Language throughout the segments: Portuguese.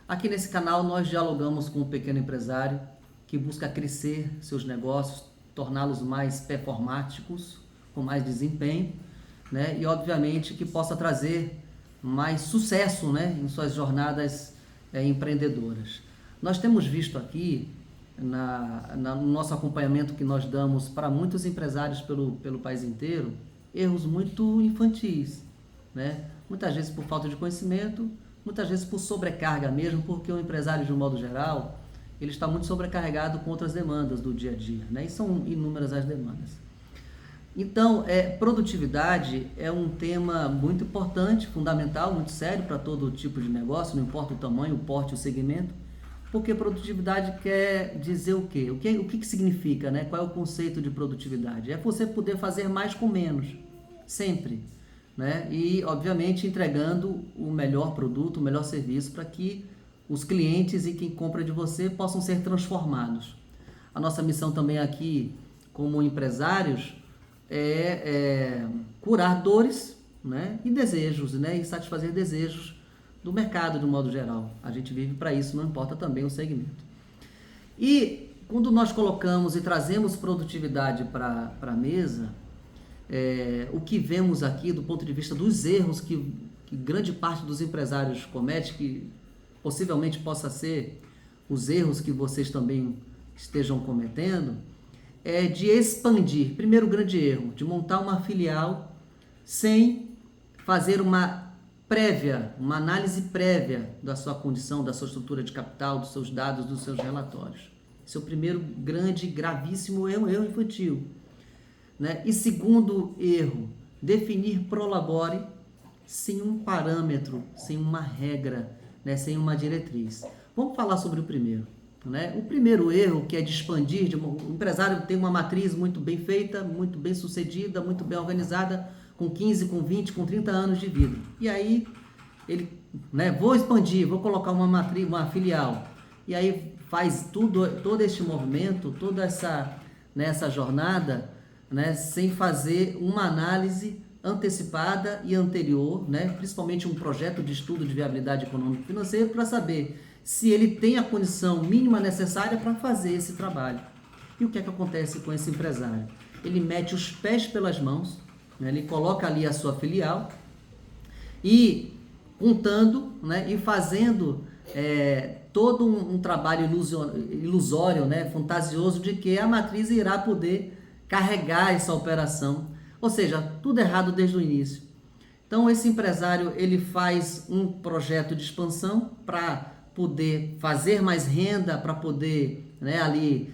Aqui nesse canal nós dialogamos com o pequeno empresário que busca crescer seus negócios, torná-los mais performáticos, com mais desempenho, né? E obviamente que possa trazer mais sucesso, né, em suas jornadas empreendedoras. Nós temos visto aqui, no nosso acompanhamento que nós damos para muitos empresários pelo país inteiro, erros muito infantis, né? Muitas vezes por falta de conhecimento, muitas vezes por sobrecarga mesmo, porque o empresário, de um modo geral, ele está muito sobrecarregado com outras demandas do dia a dia, né? E são inúmeras as demandas. Então, produtividade é um tema muito importante, fundamental, muito sério para todo tipo de negócio, não importa o tamanho, o porte, o segmento, porque produtividade quer dizer o quê? O que significa, né? Qual é o conceito de produtividade? É você poder fazer mais com menos, sempre, né? E, obviamente, entregando o melhor produto, o melhor serviço para que os clientes e quem compra de você possam ser transformados. A nossa missão também aqui, como empresários, é curar dores, né, e desejos, né, e satisfazer desejos do mercado de um modo geral. A gente vive para isso, não importa também o segmento. E quando nós colocamos e trazemos produtividade para a mesa, o que vemos aqui do ponto de vista dos erros que grande parte dos empresários comete, que possivelmente possa ser os erros que vocês também estejam cometendo, é de expandir. Primeiro grande erro, de montar uma filial sem fazer uma análise prévia da sua condição, da sua estrutura de capital, dos seus dados, dos seus relatórios. Esse é o primeiro grande, gravíssimo erro infantil, né? E segundo erro, definir pro labore sem um parâmetro, sem uma regra, né? Sem uma diretriz. Vamos falar sobre o primeiro. Né? O primeiro erro, que é de expandir, o empresário tem uma matriz muito bem feita, muito bem sucedida, muito bem organizada, com 15, com 20, com 30 anos de vida. E aí, ele, né, vou expandir, vou colocar uma filial. E aí faz todo este movimento, toda essa jornada, né, sem fazer uma análise antecipada e anterior, né, principalmente um projeto de estudo de viabilidade econômica e financeira, para saber se ele tem a condição mínima necessária para fazer esse trabalho. E o que é que acontece com esse empresário? Ele mete os pés pelas mãos, né? Ele coloca ali a sua filial e contando, né? E fazendo todo um trabalho ilusório, né? Fantasioso, de que a matriz irá poder carregar essa operação. Ou seja, tudo errado desde o início. Então, esse empresário, ele faz um projeto de expansão para poder fazer mais renda, para poder, né, ali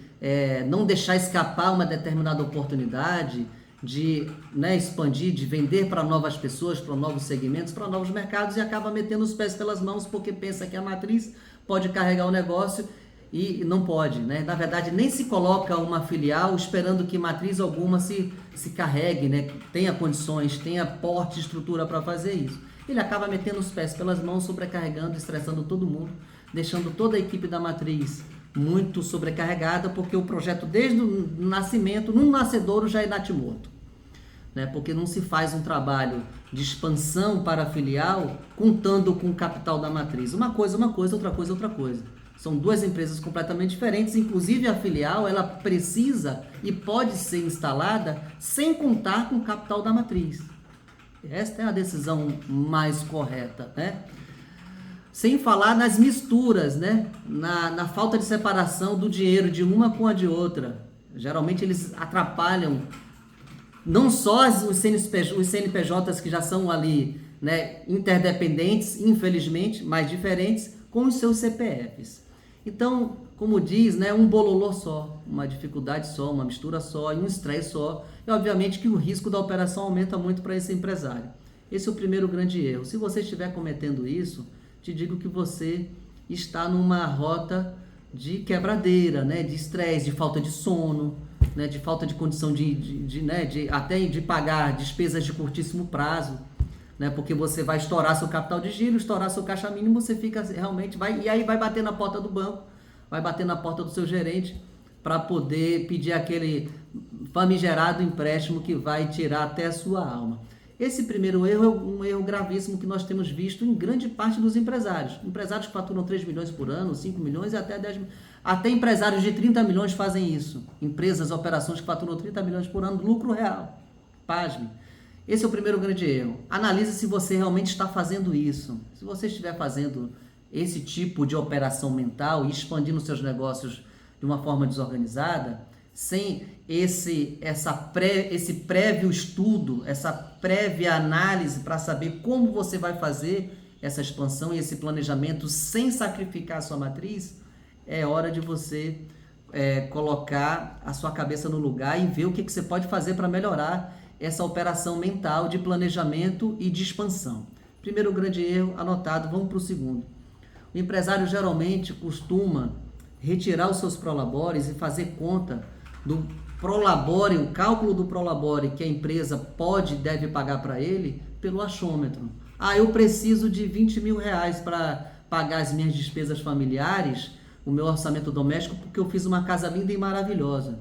não deixar escapar uma determinada oportunidade de, né, expandir, de vender para novas pessoas, para novos segmentos, para novos mercados, e acaba metendo os pés pelas mãos porque pensa que a matriz pode carregar o negócio e não pode, né? Na verdade, nem se coloca uma filial esperando que matriz alguma se carregue, né? Tenha condições, tenha porte, estrutura para fazer isso. Ele acaba metendo os pés pelas mãos, sobrecarregando, estressando todo mundo, deixando toda a equipe da matriz muito sobrecarregada, porque o projeto, desde o nascimento, no nascedouro, já é natimorto, né? Porque não se faz um trabalho de expansão para a filial contando com o capital da matriz. Uma coisa, outra coisa. São duas empresas completamente diferentes, inclusive a filial, ela precisa e pode ser instalada sem contar com o capital da matriz. Esta é a decisão mais correta, né? Sem falar nas misturas, né? Na falta de separação do dinheiro de uma com a de outra. Geralmente eles atrapalham não só os CNPJs que já são ali, né, interdependentes, infelizmente, mas diferentes, com os seus CPFs. Então, como diz, né, um bololô só, uma dificuldade só, uma mistura só e um estresse só. E obviamente que o risco da operação aumenta muito para esse empresário. Esse é o primeiro grande erro. Se você estiver cometendo isso, te digo que você está numa rota de quebradeira, né, de estresse, de falta de sono, né, de falta de condição até de pagar despesas de curtíssimo prazo, né, porque você vai estourar seu capital de giro, estourar seu caixa mínimo, você fica realmente, e aí vai bater na porta do banco, vai bater na porta do seu gerente para poder pedir aquele famigerado empréstimo que vai tirar até a sua alma. Esse primeiro erro é um erro gravíssimo que nós temos visto em grande parte dos empresários. Empresários que faturam 3 milhões por ano, 5 milhões e até 10 milhões. Até empresários de 30 milhões fazem isso. Empresas, operações que faturam 30 milhões por ano, lucro real. Pasme. Esse é o primeiro grande erro. Analise se você realmente está fazendo isso. Se você estiver fazendo esse tipo de operação mental e expandindo seus negócios de uma forma desorganizada, sem esse prévio estudo, essa prévia análise para saber como você vai fazer essa expansão e esse planejamento sem sacrificar a sua matriz, é hora de você colocar a sua cabeça no lugar e ver o que você pode fazer para melhorar essa operação mental de planejamento e de expansão. Primeiro grande erro anotado, vamos para o segundo. O empresário geralmente costuma retirar os seus prolabores e fazer conta do prolabore, o cálculo do prolabore que a empresa pode e deve pagar para ele pelo achômetro. Eu preciso de 20 mil reais para pagar as minhas despesas familiares, o meu orçamento doméstico, porque eu fiz uma casa linda e maravilhosa.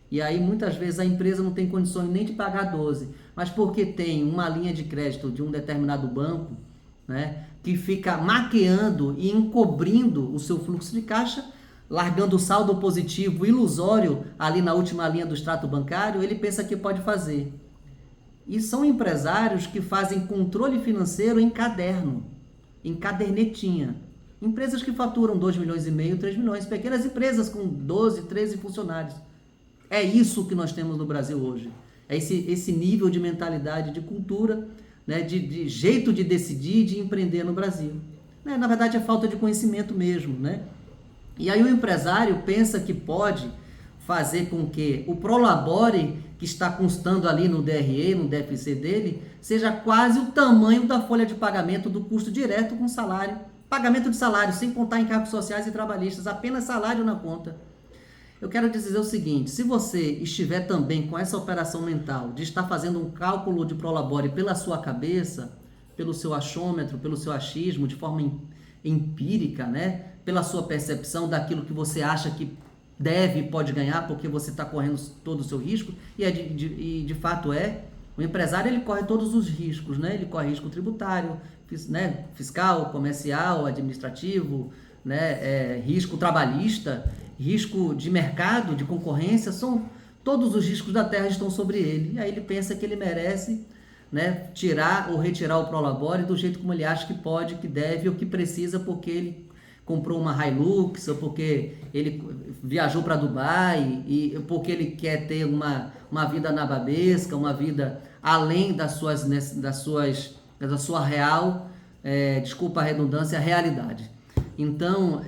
E aí muitas vezes a empresa não tem condições nem de pagar 12, mas porque tem uma linha de crédito de um determinado banco, né, que fica maquiando e encobrindo o seu fluxo de caixa, largando o saldo positivo ilusório ali na última linha do extrato bancário, ele pensa que pode fazer. E são empresários que fazem controle financeiro em caderno, em cadernetinha. Empresas que faturam 2 milhões e meio, 3 milhões, pequenas empresas com 12, 13 funcionários. É isso que nós temos no Brasil hoje. É esse nível de mentalidade, de cultura, né, de jeito de decidir, de empreender no Brasil. Na verdade, é falta de conhecimento mesmo, né? E aí o empresário pensa que pode fazer com que o prolabore que está constando ali no DRE, no DFC dele, seja quase o tamanho da folha de pagamento do custo direto com salário. Pagamento de salário, sem contar encargos sociais e trabalhistas, apenas salário na conta. Eu quero dizer o seguinte, se você estiver também com essa operação mental de estar fazendo um cálculo de prolabore pela sua cabeça, pelo seu achômetro, pelo seu achismo, de forma empírica, né? Pela sua percepção daquilo que você acha que deve e pode ganhar, porque você está correndo todo o seu risco, e de fato o empresário ele corre todos os riscos, né? Ele corre risco tributário, né? Fiscal, comercial, administrativo, né? Risco trabalhista, risco de mercado, de concorrência, todos os riscos da terra estão sobre ele. E aí ele pensa que ele merece, né, tirar ou retirar o prolabore do jeito como ele acha que pode, que deve ou que precisa, porque ele comprou uma Hilux, ou porque ele viajou para Dubai, e porque ele quer ter uma vida nababesca, uma vida além da sua real, desculpa a redundância, realidade. Então,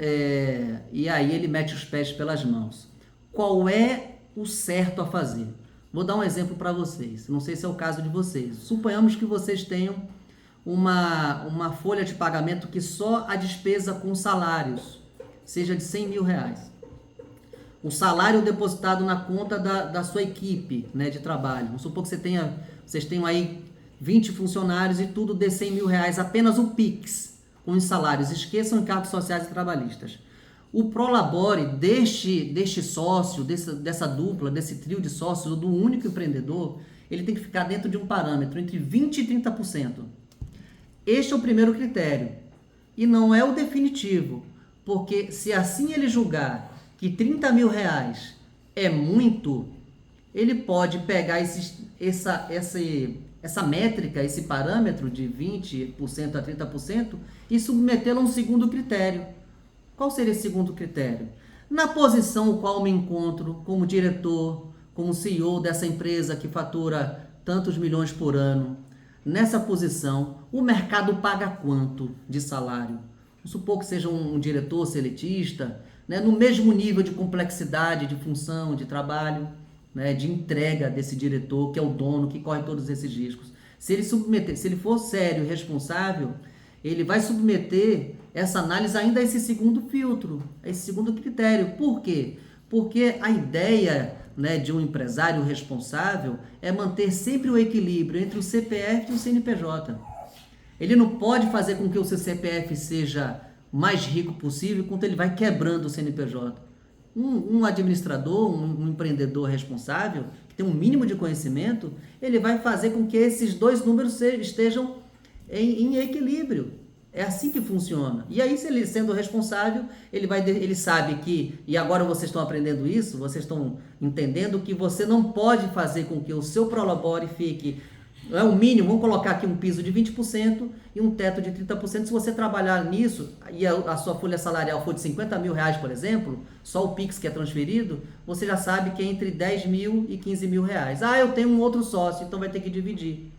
e aí ele mete os pés pelas mãos. Qual é o certo a fazer? Vou dar um exemplo para vocês, não sei se é o caso de vocês. Suponhamos que vocês tenham uma folha de pagamento que só a despesa com salários seja de 100 mil reais. O salário depositado na conta da sua equipe, né, de trabalho. Vamos supor que vocês tenham aí 20 funcionários e tudo de 100 mil reais, apenas o PIX com os salários. Esqueçam encargos sociais e trabalhistas. O prolabore deste sócio, dessa dupla, desse trio de sócios, ou do único empreendedor, ele tem que ficar dentro de um parâmetro entre 20% e 30%. Este é o primeiro critério. E não é o definitivo, porque se assim ele julgar que 30 mil reais é muito, ele pode pegar essa métrica, esse parâmetro de 20% a 30% e submetê-lo a um segundo critério. Qual seria esse segundo critério? Na posição no qual me encontro como diretor, como CEO dessa empresa que fatura tantos milhões por ano, nessa posição, o mercado paga quanto de salário? Vamos supor que seja um diretor seletista, né, no mesmo nível de complexidade, de função, de trabalho, né, de entrega desse diretor, que é o dono, que corre todos esses riscos. Se ele for sério e responsável, ele vai submeter essa análise ainda a esse segundo filtro, a esse segundo critério. Por quê? Porque a ideia, né, de um empresário responsável é manter sempre o equilíbrio entre o CPF e o CNPJ. Ele não pode fazer com que o seu CPF seja mais rico possível enquanto ele vai quebrando o CNPJ. Um administrador, um empreendedor responsável, tem um mínimo de conhecimento, ele vai fazer com que esses dois números estejam em equilíbrio. É assim que funciona. E aí, se ele sendo responsável, ele sabe que, e agora vocês estão aprendendo isso, vocês estão entendendo que você não pode fazer com que o seu Prolabore fique, é o mínimo, vamos colocar aqui um piso de 20% e um teto de 30%. Se você trabalhar nisso e a sua folha salarial for de 50 mil reais, por exemplo, só o Pix que é transferido, você já sabe que é entre 10 mil e 15 mil reais. Ah, eu tenho um outro sócio, então vai ter que dividir.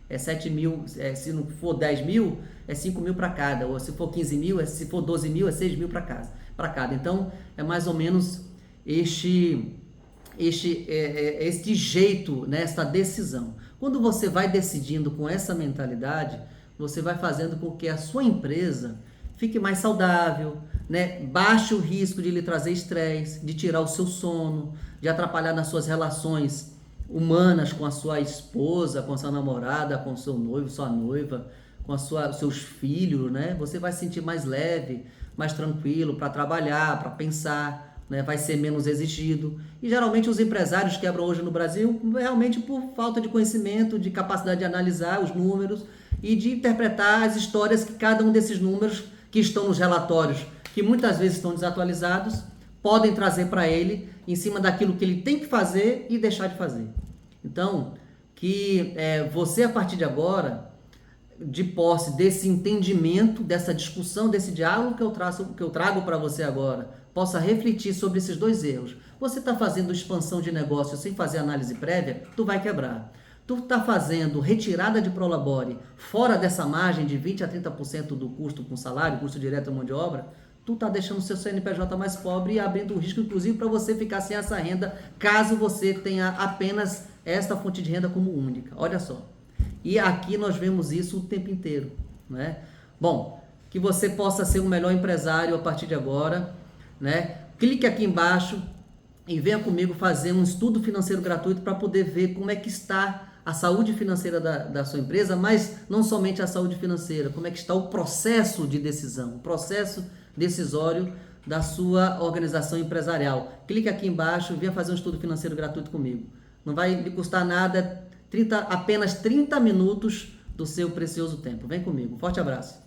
É 7 mil, se não for 10 mil, é 5 mil para cada. Ou se for 15 mil, se for 12 mil, é 6 mil para cada. Então, é mais ou menos este jeito, né, esta decisão. Quando você vai decidindo com essa mentalidade, você vai fazendo com que a sua empresa fique mais saudável, né? Baixe o risco de lhe trazer estresse, de tirar o seu sono, de atrapalhar nas suas relações humanas com a sua esposa, com a sua namorada, com o seu noivo, sua noiva, com os seus filhos, né? Você vai se sentir mais leve, mais tranquilo para trabalhar, para pensar, né? Vai ser menos exigido. E geralmente os empresários quebram hoje no Brasil realmente por falta de conhecimento, de capacidade de analisar os números e de interpretar as histórias que cada um desses números que estão nos relatórios, que muitas vezes estão desatualizados, podem trazer para ele em cima daquilo que ele tem que fazer e deixar de fazer. Então, que você a partir de agora, de posse desse entendimento, dessa discussão, desse diálogo que eu trago para você agora, possa refletir sobre esses dois erros. Você está fazendo expansão de negócio sem fazer análise prévia, tu vai quebrar. Tu está fazendo retirada de Prolabore fora dessa margem de 20% a 30% do custo com salário, custo direto à mão de obra, tu está deixando o seu CNPJ mais pobre e abrindo o risco, inclusive, para você ficar sem essa renda, caso você tenha apenas esta fonte de renda como única. Olha só. E aqui nós vemos isso o tempo inteiro, né? Bom, que você possa ser um melhor empresário a partir de agora, né? Clique aqui embaixo e venha comigo fazer um estudo financeiro gratuito para poder ver como é que está a saúde financeira da sua empresa, mas não somente a saúde financeira, como é que está o processo de decisão, o processo decisório da sua organização empresarial. Clique aqui embaixo, venha fazer um estudo financeiro gratuito comigo. Não vai lhe custar nada, apenas 30 minutos do seu precioso tempo. Vem comigo. Forte abraço.